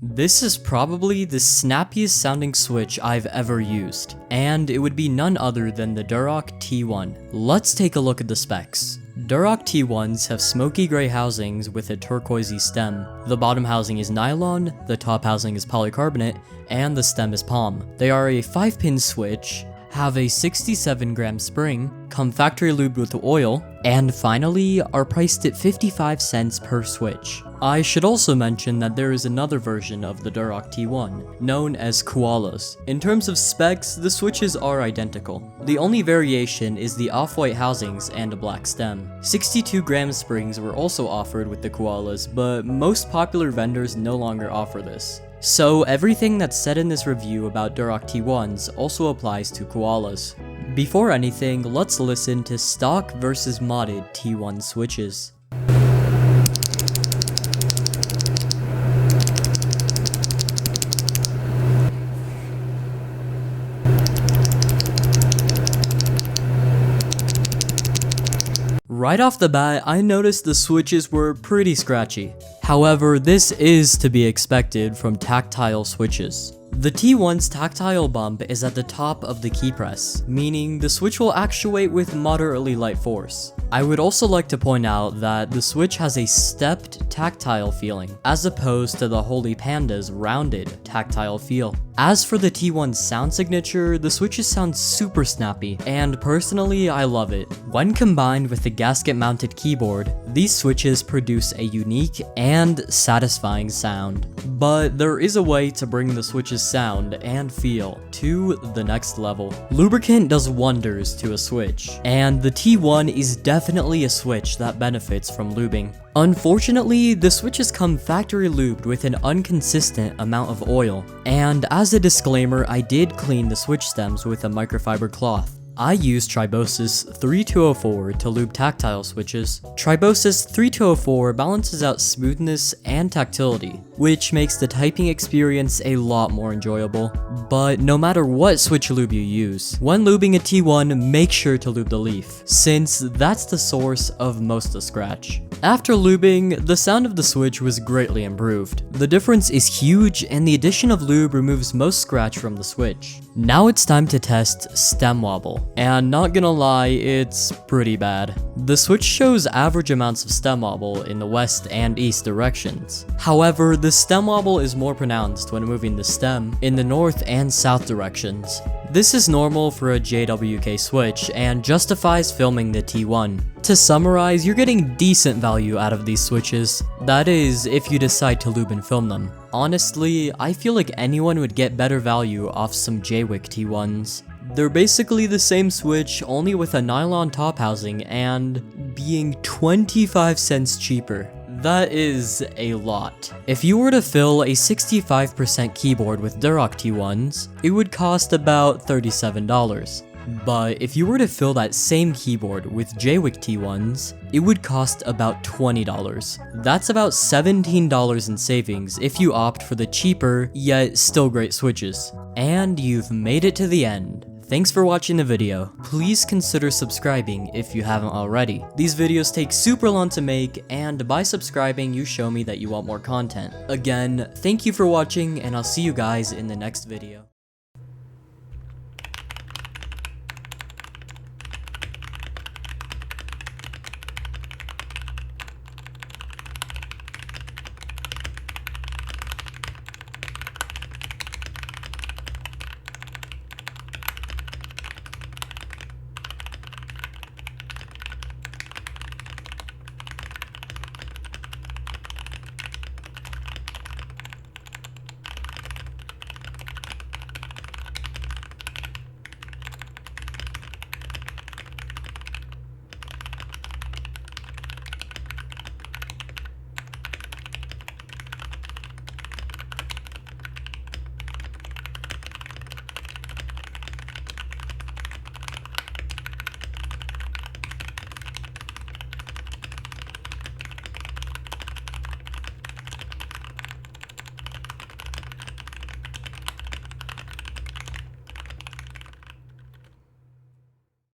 This is probably the snappiest sounding switch I've ever used, and it would be none other than the Durock T1. Let's take a look at the specs. Durock T1s have smoky gray housings with a turquoisey stem. The bottom housing is nylon, the top housing is polycarbonate, and the stem is palm. They are a 5-pin switch, have a 67 gram spring, come factory lubed with oil, and finally are priced at 55 cents per switch. I should also mention that there is another version of the Durock T1, known as Koalas. In terms of specs, the switches are identical. The only variation is the off-white housings and a black stem. 62 gram springs were also offered with the Koalas, but most popular vendors no longer offer this. So everything that's said in this review about Durock T1s also applies to Koalas. Before anything, let's listen to stock versus modded T1 switches. Right off the bat, I noticed the switches were pretty scratchy. However, this is to be expected from tactile switches. The T1's tactile bump is at the top of the key press, meaning the switch will actuate with moderately light force. I would also like to point out that the switch has a stepped tactile feeling, as opposed to the Holee Panda's rounded tactile feel. As for the T1's sound signature, the switches sound super snappy, and personally I love it. When combined with the gasket mounted keyboard, these switches produce a unique and satisfying sound. But there is a way to bring the switch's sound and feel to the next level. Lubricant does wonders to a switch, and the T1 is definitely a switch that benefits from lubing. Unfortunately, the switches come factory lubed with an inconsistent amount of oil, and as a disclaimer, I did clean the switch stems with a microfiber cloth. I use Tribosys 3204 to lube tactile switches. Tribosys 3204 balances out smoothness and tactility, which makes the typing experience a lot more enjoyable. But no matter what switch lube you use, when lubing a T1, make sure to lube the leaf, since that's the source of most of the scratch. After lubing, the sound of the switch was greatly improved. The difference is huge, and the addition of lube removes most scratch from the switch. Now it's time to test stem wobble, and not gonna lie, it's pretty bad. The switch shows average amounts of stem wobble in the west and east directions. However, the stem wobble is more pronounced when moving the stem in the north and south directions. This is normal for a JWK switch and justifies filming the T1. To summarize, you're getting decent value out of these switches. That is, if you decide to lube and film them. Honestly, I feel like anyone would get better value off some JWICK T1s. They're basically the same switch, only with a nylon top housing and being 25 cents cheaper. That is a lot. If you were to fill a 65% keyboard with Durock T1s, it would cost about $37. But if you were to fill that same keyboard with JWICK T1s, it would cost about $20. That's about $17 in savings if you opt for the cheaper, yet still great switches. And you've made it to the end. Thanks for watching the video. Please consider subscribing if you haven't already. These videos take super long to make, and by subscribing you show me that you want more content. Again, thank you for watching, and I'll see you guys in the next video.